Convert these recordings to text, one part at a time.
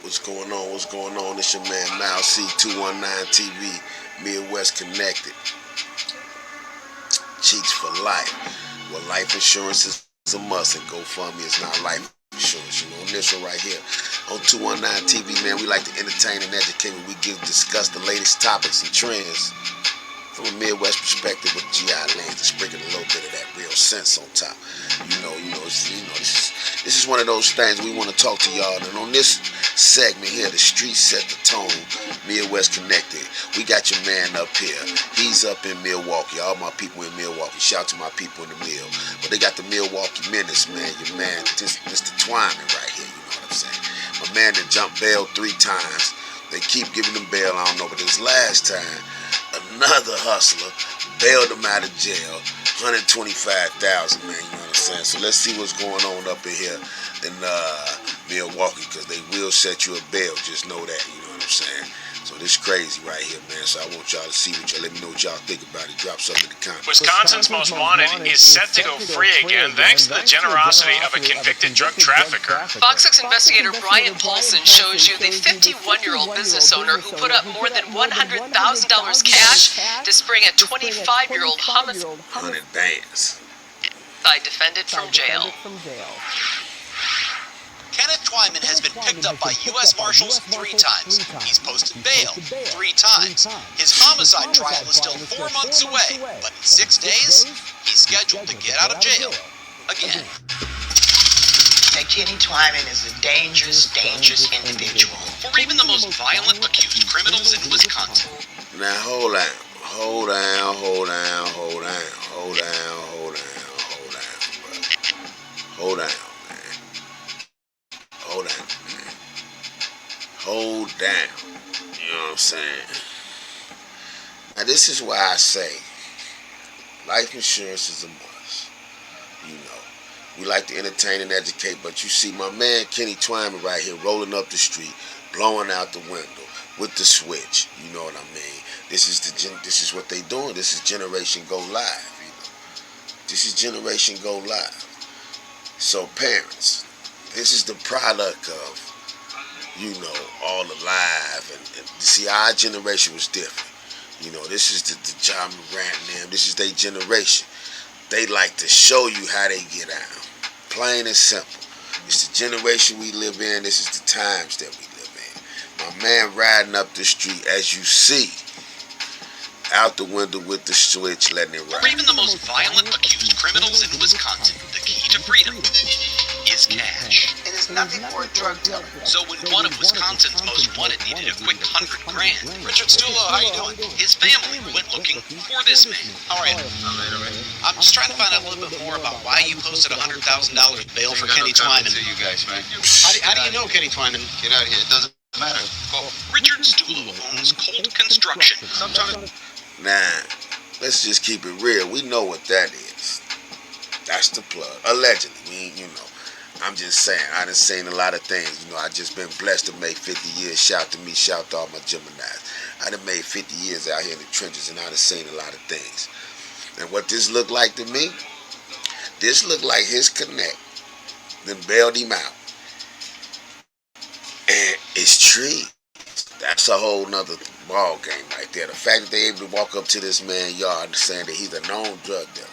What's going on? What's going on? It's your man Mal C 219 TV, Midwest Connected, Cheeks for life. Well, life insurance is a must, and GoFundMe is not life insurance. You know, on this one right here, on 219 TV, man, we like to entertain and educate. We discuss the latest topics and trends from a Midwest perspective with GI land to sprinkle a little bit of that real sense on top. This is one of those things we want to talk to y'all. And on this segment here, the streets set the tone. Midwest Connected. We got your man up here. He's up in Milwaukee. All my people in Milwaukee. Shout to my people in the mill. But they got the Milwaukee Menace, man. Your man, Mr. Twyman right here. You know what I'm saying? My man that jumped bail 3 times. They keep giving him bail. I don't know, but this last time, another hustler bailed him out of jail. 125,000, man, you know what I'm saying? So let's see what's going on up in here in Milwaukee, because they will set you a bail. Just know that, you know what I'm saying? So this is crazy right here, man. So I want y'all to see what y'all, let me know what y'all think about it. Drop something in the comments. Wisconsin's Most Wanted is set to go free again thanks to the generosity of a convicted drug trafficker. Fox 6 investigator Brian Paulson shows you the 51-year-old business owner who put up more than $100,000 cash to spring a 25-year-old homicide 100 bands. defendant from jail. Kenneth Tyman has been picked up by U.S. Marshals 3 times. He's posted bail 3 times. His homicide trial is still 4 months away, but in 6 days, he's scheduled to get out of jail again. That Kenneth Tyman is a dangerous, dangerous individual. For even the most violent accused criminals in Wisconsin. Now hold on, bro. Hold on, man. Hold down. You know what I'm saying? Now this is why I say life insurance is a must. You know, we like to entertain and educate, but you see my man Kenny Twyman right here rolling up the street, blowing out the window with the switch. You know what I mean? This is what they doing. This is Generation Go Live. You know, this is Generation Go Live. So parents, this is the product of, you know, all alive. And see, our generation was different. You know, this is the John Morant and them. This is their generation. They like to show you how they get out. Plain and simple. It's the generation we live in. This is the times that we live in. My man riding up the street, as you see, out the window with the switch, letting it ride. For even the most violent accused criminals in Wisconsin, the key to freedom is cash. It is nothing for a drug dealer. So when one of Wisconsin's most wanted needed a quick $100 grand, Richard Stulo, how you doing? His family went looking for this man. How are you? All right. I'm just trying to find out a little bit more about why you posted $100,000 bail for Kenny Twyman. You guys, man. How do you know Kenny Twyman? Get out of here. It doesn't matter. Go. Richard Stulo owns Colt Construction. Now, let's just keep it real. We know what that is. That's the plug. Allegedly. You know. I'm just saying, I done seen a lot of things. You know, I just been blessed to make 50 years. Shout to me, shout to all my Geminis. I done made 50 years out here in the trenches, and I done seen a lot of things. And what this look like to me, this look like his connect. Then bailed him out. And it's trees. That's a whole nother ball game right there. The fact that they able to walk up to this man's yard saying that he's a known drug dealer.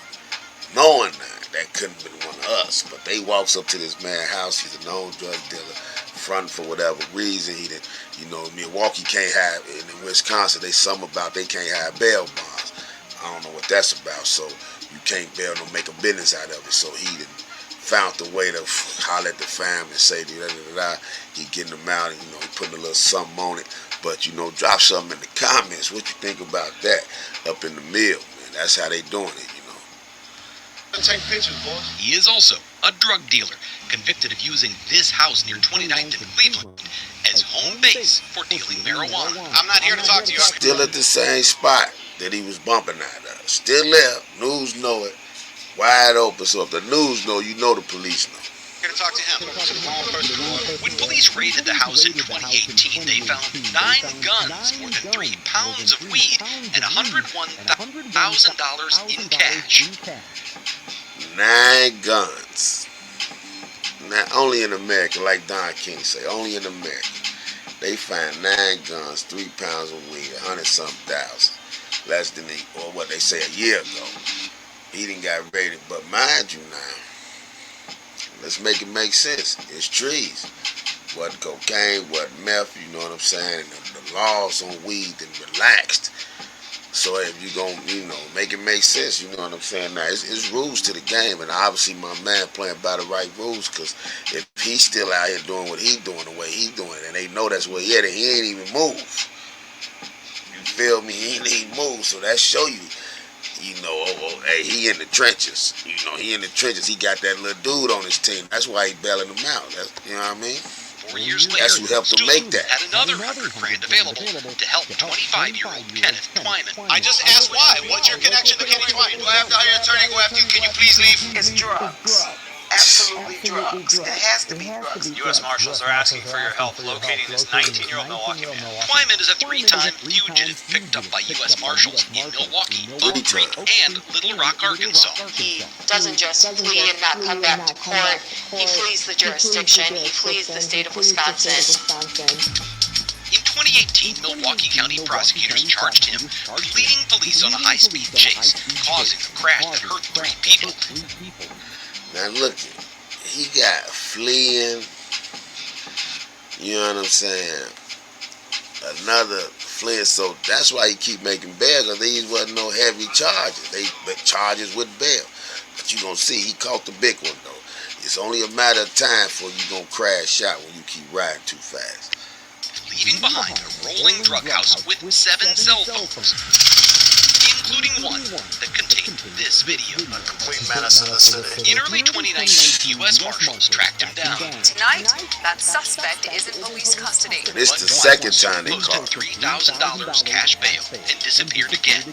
Knowing that couldn't have been one of us, but they walks up to this man's house. He's a known drug dealer, front for whatever reason. He didn't, you know, Milwaukee can't have, in Wisconsin, they something about they can't have bail bonds. I don't know what that's about, so you can't bail no make a business out of it. So he done found the way to holler at the family and say he getting them out, and you know, he putting a little something on it. But you know, drop something in the comments. What you think about that up in the mill, man? That's how they doing it. Take pictures, boss. He is also a drug dealer, convicted of using this house near 29th and Cleveland as home base for dealing marijuana. I'm not here to talk to you. Still at the same spot that he was bumping out of. Still there. News know it. Wide open. So if the news know, you know the police know. Here to talk to him. When police raided the house in 2018, they found 9 guns, more than 3 pounds of weed, and $101,000 in cash. 9 guns. Now, only in America, like Don King say, only in America. They find 9 guns, 3 pounds of weed, 100-something thousand. Less than or what they say a year ago. He didn't got raided. But mind you now, let's make it make sense. It's trees. Wasn't cocaine, wasn't meth, you know what I'm saying? And the laws on weed then relaxed. So if you gonna, make it make sense, you know what I'm saying? Now, it's rules to the game, and obviously my man playing by the right rules, because if he's still out here doing what he's doing the way he's doing it, and they know that's where he at, he ain't even move. You feel me? He ain't even move, so that show you, hey, he in the trenches. He in the trenches. He got that little dude on his team. That's why he bailing them out. You know what I mean? 4 years later, that's who helped him make that. Had another $100,000 available to help 25-year-old Kenneth Tyman. I just asked why. What's your connection to Kenneth Tyman? Do I have to hire an attorney? Go after you? Can you please leave? It's drugs. Absolutely drugs. It has to be drugs. U.S. Marshals are asking for your help locating this 19-year-old Milwaukee man. Tyman is a 3-time fugitive picked up by U.S. Marshals in Milwaukee, Oak Creek, and Little Rock, Arkansas. He doesn't just flee and not come back to court. He flees the jurisdiction. He flees the state of Wisconsin. In 2018, Milwaukee County prosecutors charged him with leading police on a high-speed chase, causing a crash that hurt 3 people. Now look, he got fleeing, you know what I'm saying, another fleeing, so that's why he keep making bail, because these wasn't no heavy charges. They charges with bail. But you gonna see, he caught the big one though. It's only a matter of time before you gonna crash out when you keep riding too fast. Leaving behind a rolling drug house with 7 cell phones, including one that contained this video. A complete menace in the city. In early 2019, U.S. Marshals tracked him down. Tonight, that suspect is in police custody. This the second time they posted caught him. $3,000 cash bail and disappeared again.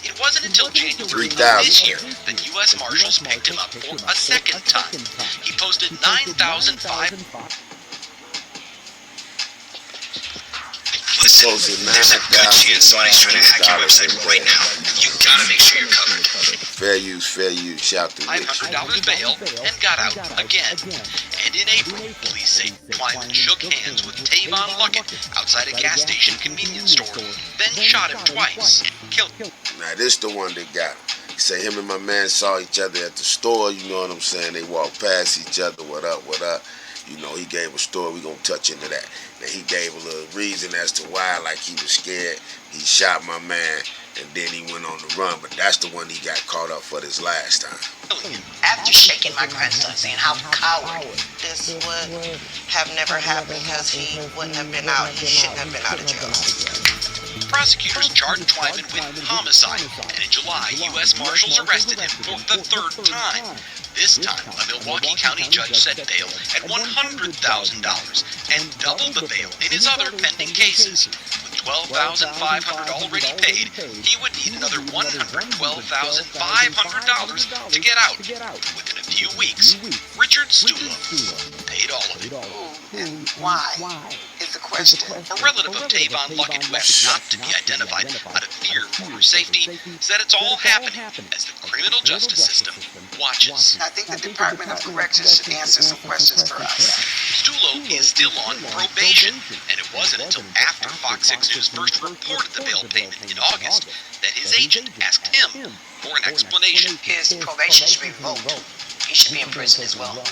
It wasn't until January of $3,000. this year that U.S. Marshals picked him up for a second time. He posted $9,500. Listen, there's a good chance somebody's trying to hack your website right now. You gotta make sure you're covered. Fair use. Shout to Rich. $500 bail and got out again. And in April, police say Tyman shook hands with Tavon Luckett outside a gas station convenience store, then shot him twice. Killed him. Now this the one that got him. He say him and my man saw each other at the store, you know what I'm saying? They walked past each other, what up? He gave a story, we gonna touch into that. Then he gave a little reason as to why, like he was scared. He shot my man, and then he went on the run, but that's the one he got caught up for this last time. After shaking my grandson, saying how coward, this would have never happened because he wouldn't have been out. He shouldn't have been out of jail. Prosecutors charged Tyman with homicide, and in July, U.S. Marshals arrested him for the 3rd time. This time, a Milwaukee County judge set bail at $100,000 and doubled the bail in his other pending cases. With $12,500 already paid, he would need another $112,500 to get out. Within a few weeks, Richard Stulo paid all of it. Who and why is the question. A relative of Tavon Luckett, who asked not to be identified out of fear for her safety, said it's all happening as the criminal justice system watches. I think the Department of Corrections should answer some questions for us. Stulo is still on probation, and it wasn't until after Fox 6 News first reported the bail payment in August that his agent asked him for an explanation. His probation should be revoked. He should be in prison as well.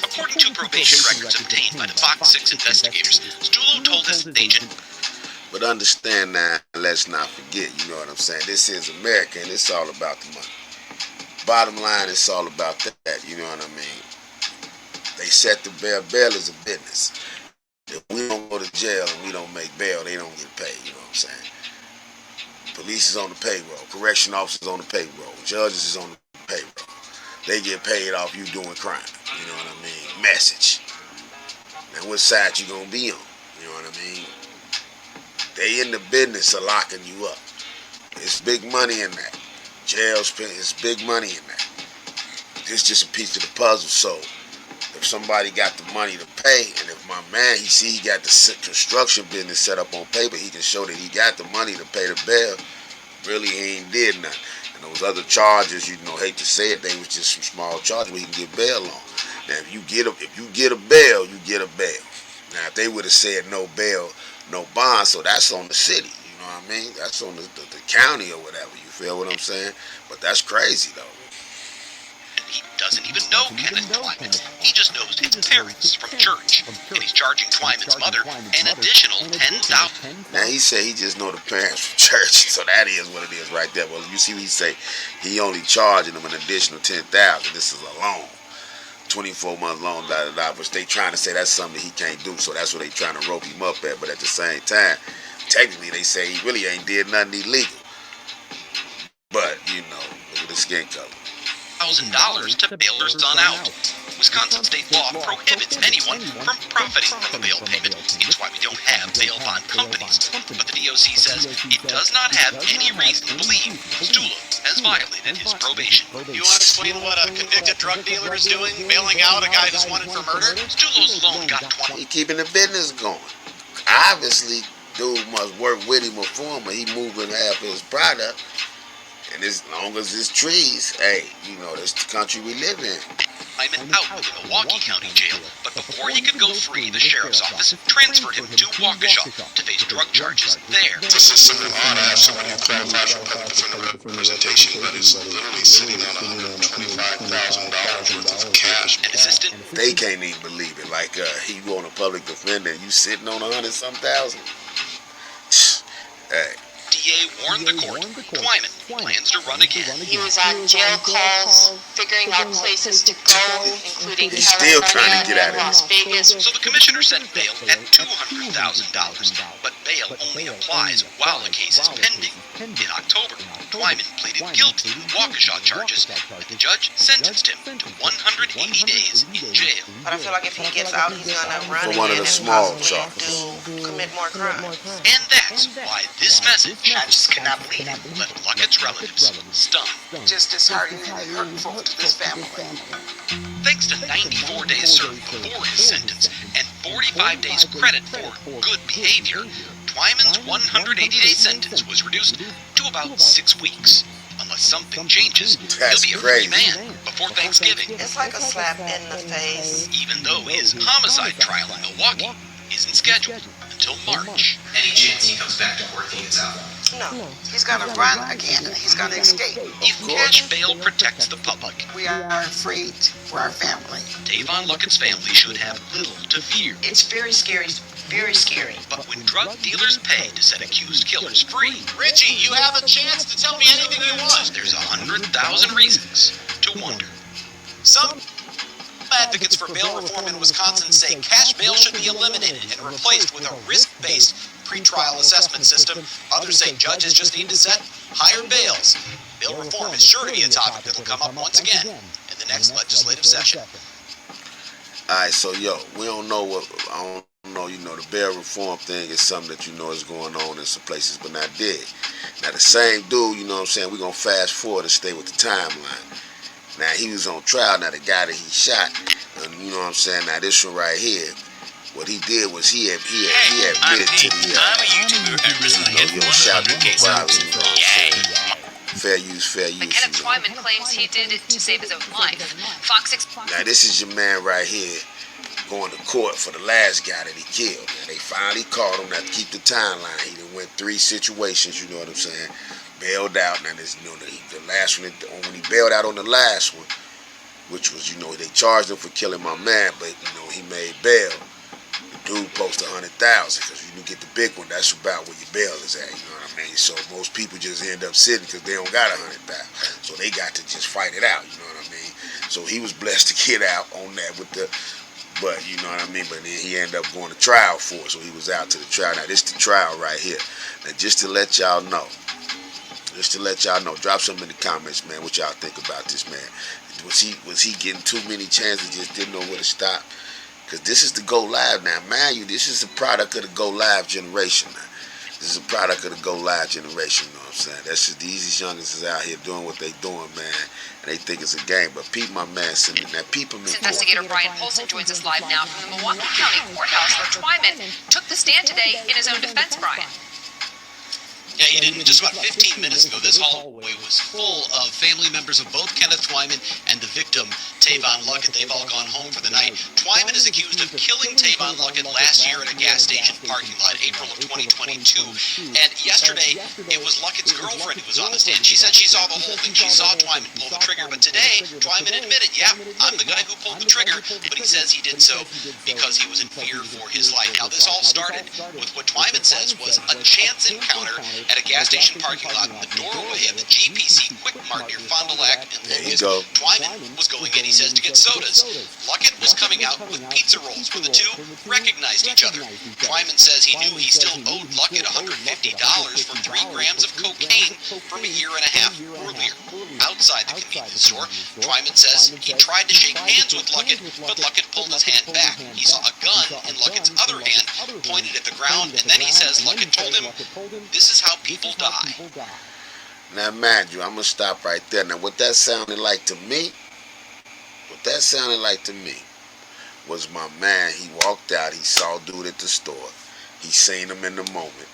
According to probation records obtained by the Fox 6 investigators, Stulo told his agent, But understand now, let's not forget, you know what I'm saying? This is America, and it's all about the money. Bottom line, it's all about that, you know what I mean? They set the bail. Bail is a business. If we don't go to jail and we don't make bail, they don't get paid, you know what I'm saying? Police is on the payroll. Correction officers on the payroll. Judges is on the payroll. They get paid off you doing crime, you know what I mean? Message. Now, what side you gonna be on, you know what I mean? They in the business of locking you up. It's big money in that. Jail spend, it's big money in that. It's just a piece of the puzzle, so if somebody got the money to pay, and if my man, he got the construction business set up on paper, he can show that he got the money to pay the bail, really he ain't did nothing. And those other charges, hate to say it, they was just some small charges where he can get bail on. Now, if you get a bail, you get a bail. Now, if they would have said no bail, no bond, so that's on the city. You know what I mean? That's on the county or whatever. You feel what I'm saying? But that's crazy, though. He doesn't even know Kenneth Tyman. He just knows his parents from church. And he's charging Twyman's mother an additional $10,000. Now, he said he just know the parents from church, so that is what it is right there. Well, you see what he say? He only charging them an additional $10,000. This is a loan. 24-month loan, which they trying to say that's something he can't do, so that's what they trying to rope him up at. But at the same time, technically they say he really ain't did nothing illegal. But, you know, look at the skin color. $1,000 to bail their son out. Wisconsin state law prohibits anyone from profiting from a bail payment. It's why we don't have bail bond companies. But the DOC says it does not have any reason to believe Stula has violated his probation. You want to explain what a convicted drug dealer is doing, bailing out a guy that's wanted for murder? Stula's loan got He keeping the business going. Obviously, dude must work with him or for him, but he moving half of his product. And as long as it's trees, hey, you know, that's the country we live in. Tyman out of the Milwaukee County Jail, but before he could go free, the sheriff's office transferred him to Waukesha to face drug charges there. This is something odd. I have someone who qualifies for public defender representation, but is literally sitting on $125,000 worth of cash. An assistant. They can't even believe it. Like, he want a public defender and you sitting on 100-some thousand. Hey. DA warned the court Tyman plans to run again. He was on jail calls, figuring out places to go, including He's still trying to get out California, of Las Vegas. So the commissioner set bail at $200,000, but bail only applies while the case is pending. In October, Tyman pleaded guilty to Waukesha charges, and the judge sentenced him to 180 days in jail. But I feel like if he gets out, he's gonna run For one of again the and small possibly charges. commit more crimes. And that's why this message I just cannot believe it. left Luckett's relatives stunned. Just disheartening and hurtful to this family. Thanks to 94 days served before his sentence and 45 days credit for good behavior, Twyman's 180-day sentence was reduced to about 6 weeks. Unless something changes, That's he'll be a crazy. free man before Thanksgiving, It's like a slap in the face. even though his homicide trial in Milwaukee isn't scheduled until March. Any chance he comes back to court and he gets out? No, he's gonna run again. He's gonna escape. If cash bail protects the public, We are afraid for our family. Davon Luckett's family should have little to fear. It's very scary. Very scary. But when drug dealers pay to set accused killers free, Richie, you have a chance to tell me anything you want. there's 100,000 reasons to wonder. Some advocates for bail reform in Wisconsin say cash bail should be eliminated and replaced with a risk-based pretrial assessment system. Others say judges just need to set higher bails. Bail reform is sure to be a topic that will come up once again in the next legislative session. Alright, so yo, we don't know I don't know, you know, the bail reform thing is something that you know is going on in some places, but not big. Now the same dude, you know what I'm saying, we're gonna fast forward and stay with the timeline. Now he was on trial, now the guy that he shot, and you know what I'm saying, now this one right here, what he did was he admitted to the I'm a YouTuber representing shot 100 people cases. violence, you know what I'm saying? Fair use, fair use. Kenneth You know? Tyman claims he did it to save his own life. Fox explained. Now this is your man right here going to court for the last guy that he killed. Now they finally caught him. Now to keep the timeline, he done went 3 situations, you know what I'm saying? Bailed out. Now this, you know, the last one, when he bailed out on the last one, which was, you know, they charged him for killing my man, but you know, he made bail. The dude posted 100,000, because when you get the big one, that's about where your bail is at, you know what I mean? So most people just end up sitting because they don't got 100,000. So they got to just fight it out, you know what I mean? So he was blessed to get out on that with the, but you know what I mean? But then he ended up going to trial for it, so he was out to the trial. Now this the trial right here. Now just to let y'all know, drop something in the comments, man, what y'all think about this, man. Was he getting too many chances, just didn't know where to stop? Because this is the Go Live now. Mind you, this is a product of the Go Live generation now. This is a product of the Go Live generation, you know what I'm saying? That's just these youngins is out here doing what they doing, man. And they think it's a game. But peep my man, now peep him in court. Investigator Brian Polson joins us live now from the Milwaukee County Courthouse, where Tyman took the stand today in his own defense, Brian. Yeah, he did. Just about 15 minutes ago, this hallway was full of family members of both Kenneth Tyman and the victim, Davon Luckett. They've all gone home for the night. Twyman is accused of killing Tavon Luckett last year at a gas station parking lot, April of 2022. And yesterday, it was Luckett's girlfriend who was on the stand. She said she saw the whole thing. She saw Twyman pull the trigger. But today, Twyman admitted, yeah, I'm the guy who pulled the trigger. But he says he did so because he was in fear for his life. Now, this all started with what Twyman says was a chance encounter at a gas station parking lot in the doorway of the GPC Quick Mart near Fond du Lac and Locust. Twyman was going in, he says, to get sodas. Luckett was coming out with pizza rolls, where the two recognized each other. Twyman says he knew he still owed Luckett $150 for 3 grams of cocaine from a year and a half earlier. Outside the convenience store, Twyman says he tried to shake hands with Luckett, but Luckett pulled his hand back. He saw a gun in Luckett's other hand pointed at the ground, and then he says Luckett told him, "This is how people die." Now, mind you, I'm going to stop right there. Now, what that sounded like to me was my man. He walked out. He saw dude at the store. He seen him in the moment.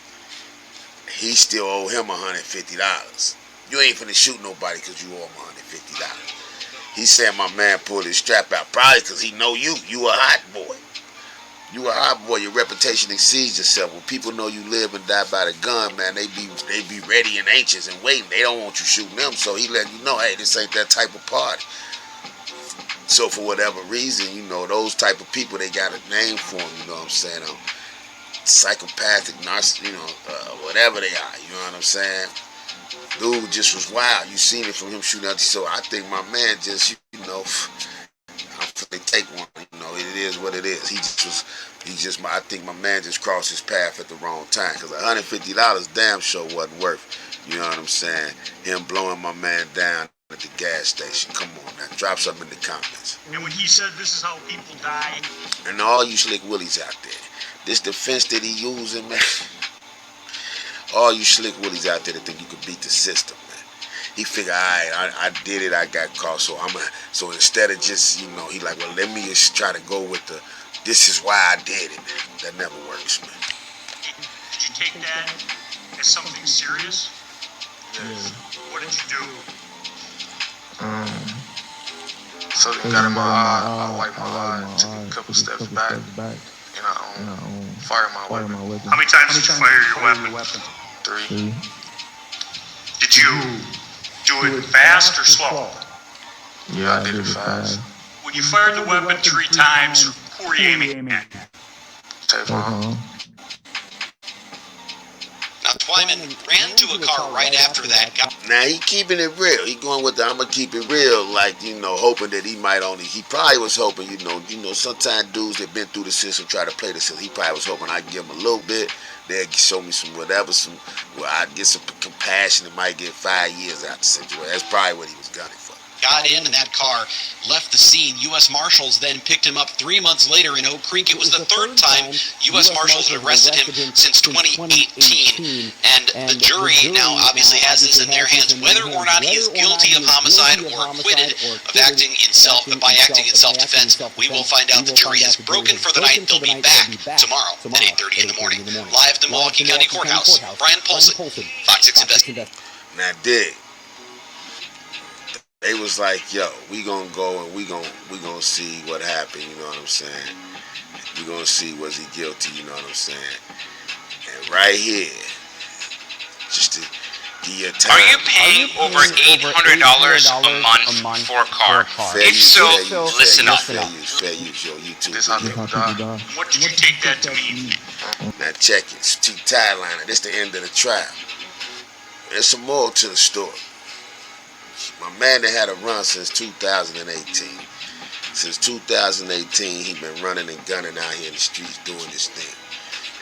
He still owe him $150. You ain't finna shoot nobody because you owe him $150. He said my man pulled his strap out. Probably because he know you. You a hot boy. You a hot boy. Your reputation exceeds yourself. When people know you live and die by the gun, man, they be ready and anxious and waiting. They don't want you shooting them. So he let you know, hey, this ain't that type of party. So for whatever reason, you know, those type of people, they got a name for them, you know what I'm saying? Psychopathic, whatever they are, you know what I'm saying? Dude just was wild. You seen it from him shooting out. So I think my man just, I'm finna take one. You know, it is what it is. I think my man just crossed his path at the wrong time. Because $150 damn sure wasn't worth, you know what I'm saying? Him blowing my man down at the gas station. Come on now, drop something in the comments. And when he said this is how people die. And all you slick willies out there, this defense that he using, man. All you slick willies out there that think you could beat the system, man. He figured, all right, I did it, I got caught, so instead of just, he like, well, let me just try to go with this is why I did it. That never works, man. Did you take that as something serious? Yes. What did you do? Something got in my eye. I wiped my eye, took a couple steps back, and I fired my weapon. How many times did you fire your weapon? 3. Did you do it fast or slow? Yeah, I did it fast. When you fired the weapon 3 times, who were you aiming at? Tavon. Now, Twyman ran to a car right after that. Now he keeping it real. He going with I'ma keep it real, like, hoping that he probably was hoping, sometimes dudes that been through the system try to play the system. He probably was hoping I'd give him a little bit, they'd show me some whatever, I'd get some compassion and might get 5 years out the situation. That's probably what he was gunning for. Got in that car, left the scene. U.S. Marshals then picked him up 3 months later in Oak Creek. It was the 3rd time U.S. Marshals had arrested him since 2018. And the jury now obviously has this in their hands, whether or not he is guilty of homicide or acquitted of acting in self-defense. We will find out. The jury has broken for the night. They'll be back tomorrow at 8:30 in the morning. Live at the Milwaukee County Courthouse. Brian Polson, Fox 6 Invest. Now, dig. They was like, yo, we gonna go and we gonna see what happened, you know what I'm saying? We gonna see was he guilty, you know what I'm saying? And right here, just to give you a time. Are you paying over $800 a month for a car? If so, listen up. Fair use, yo, YouTube. This how people die. What did you take that to mean? Now check it, it's tie liner. This the end of the trial. There's some more to the story. My man that had a run since 2018. Since 2018, he been running and gunning out here in the streets doing this thing.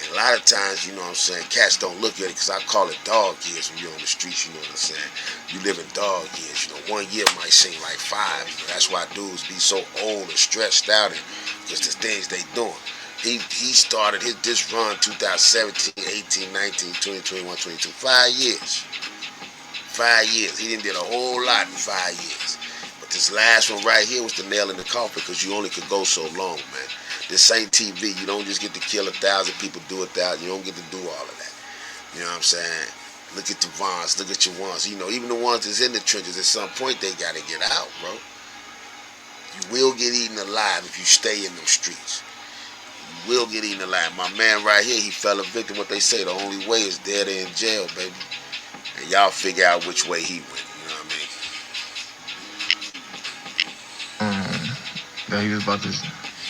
And a lot of times, you know what I'm saying, cats don't look at it because I call it dog years when you're on the streets, you know what I'm saying. You live in dog years, 1 year might seem like 5. That's why dudes be so old and stressed out because the things they doing. He started this run 2017, 18, 19, 20, 21, 22, 5 years. 5 years. He didn't did a whole lot in 5 years. But this last one right here was the nail in the coffin because you only could go so long, man. This ain't TV. You don't just get to kill 1,000 people, do 1,000. You don't get to do all of that. You know what I'm saying? Look at the Vons. Look at your ones. Even the ones that's in the trenches, at some point, they got to get out, bro. You will get eaten alive if you stay in them streets. You will get eaten alive. My man right here, he fell a victim. What they say, the only way is dead or in jail, baby. And y'all figure out which way he went. You know what I mean? That he was about to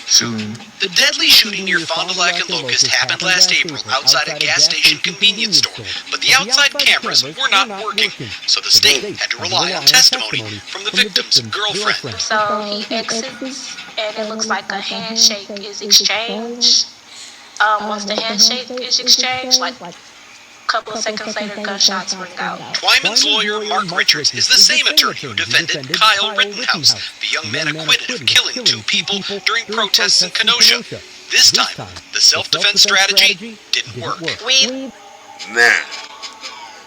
shoot him. The deadly shooting near Fond du Lac and Locust happened last April outside a gas station convenience store, but the outside cameras were not working, so the state had to rely on testimony from the victim's girlfriend. So he exits, and it looks like a handshake is exchanged. Once the handshake is exchanged, like a couple of seconds later, gunshots ring out. Twyman's lawyer, Mark Richards, is the same attorney who defended Kyle Rittenhouse, the young man acquitted of killing 2 people during protests in Kenosha. This time, the self-defense strategy didn't work. Now,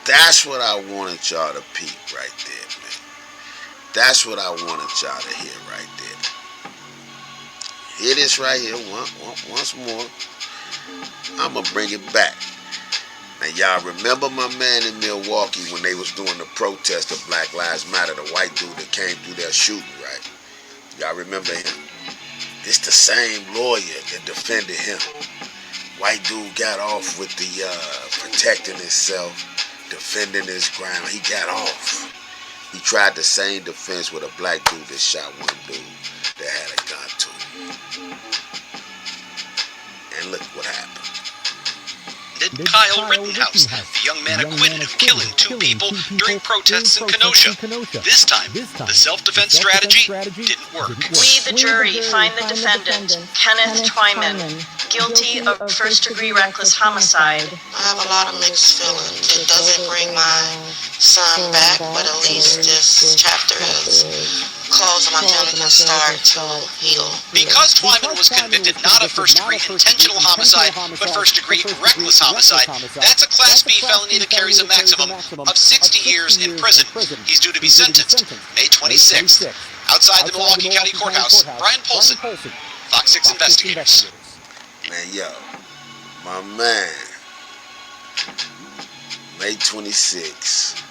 that's what I wanted y'all to peep right there, man. That's what I wanted y'all to hear right there. Hear this right here once more. I'm going to bring it back. Now, y'all remember my man in Milwaukee when they was doing the protest of Black Lives Matter, the white dude that came through there shooting, right? Y'all remember him? It's the same lawyer that defended him. White dude got off with the protecting himself, defending his ground. He got off. He tried the same defense with a black dude that shot one dude that had a gun to him. And look what happened. Kyle Rittenhouse, the young man acquitted of killing 2 people during protests in Kenosha. This time, the self-defense strategy didn't work. We, the jury, find the defendant, Kenneth Tyman, guilty of first-degree reckless homicide. I have a lot of mixed feelings. It doesn't bring my son back, but at least this chapter is closed and my family can start to heal. Because Twyman was convicted not of first-degree intentional homicide, but first-degree reckless homicide, that's a Class B felony that carries a maximum of 60 years in prison. He's due to be sentenced May 26th. Outside the Milwaukee County Courthouse, Brian Polson, Fox 6 Investigators. Man, yo, my man, May 26th,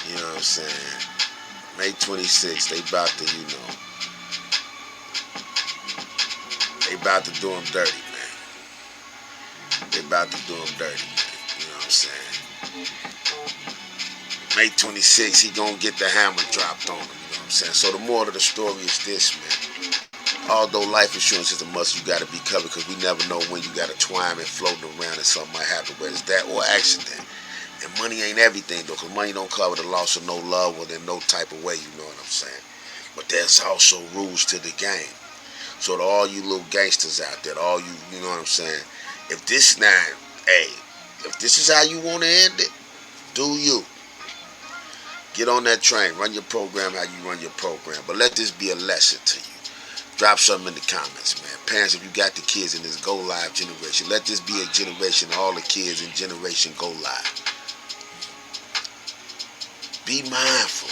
you know what I'm saying? May 26th, they about to, they about to do him dirty, man. They about to do him dirty, man. You know what I'm saying? May 26th, he gonna get the hammer dropped on him, you know what I'm saying? So the moral of the story is this, man. Although life insurance is a must, you gotta be covered because we never know when you got a Twyman floating around and something might happen, whether it's that or accident. And money ain't everything, though, because money don't cover the loss of no loved one in no type of way, you know what I'm saying? But there's also rules to the game. So to all you little gangsters out there, all you know what I'm saying? If this if this is how you want to end it, do you. Get on that train, run your program how you run your program. But let this be a lesson to you. Drop something in the comments, man. Parents, if you got the kids in this Go Live generation, let this be a generation, all the kids in Generation Go Live. Be mindful.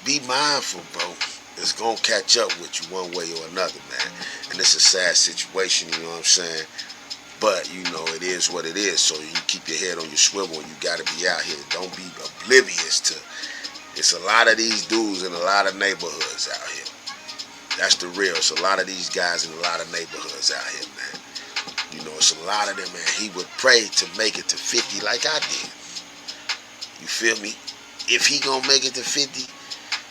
Be mindful, bro. It's going to catch up with you one way or another, man. And it's a sad situation, you know what I'm saying? But, you know, it is what it is. So you keep your head on your swivel and you got to be out here. Don't be oblivious to. It's a lot of these dudes in a lot of neighborhoods out here. That's the real. It's a lot of these guys in a lot of neighborhoods out here, man. You know, it's a lot of them, man. He would pray to make it to 50 like I did. You feel me? If he gonna make it to 50,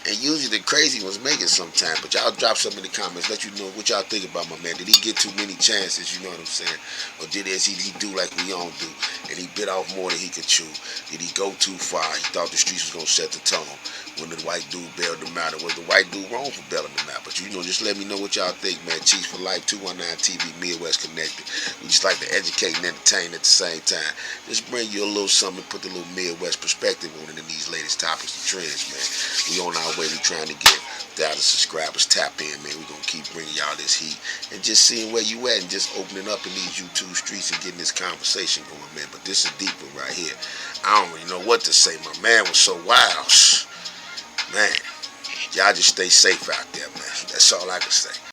and usually the crazy ones make it sometime, but y'all drop something in the comments, let you know what y'all think about my man. Did he get too many chances, you know what I'm saying? Or did he do like we all do, and he bit off more than he could chew? Did he go too far? He thought the streets was gonna set the tone when the white dude bailed him out. Or was the white dude wrong for bailing him out? But you know, just let me know what y'all think, man. Chiefs for Life, 219 TV, Midwest Connected. We just like to educate and entertain at the same time. Just bring you a little something, put the little Midwest perspective on it in these latest topics and trends, man. We on our way. We trying to get the subscribers tap in, man. We gonna keep bringing y'all this heat and just seeing where you at and just opening up in these YouTube streets and getting this conversation going, man. But this is deep one right here. I don't really know what to say. My man was so wild. Man, y'all just stay safe out there, man. That's all I can say.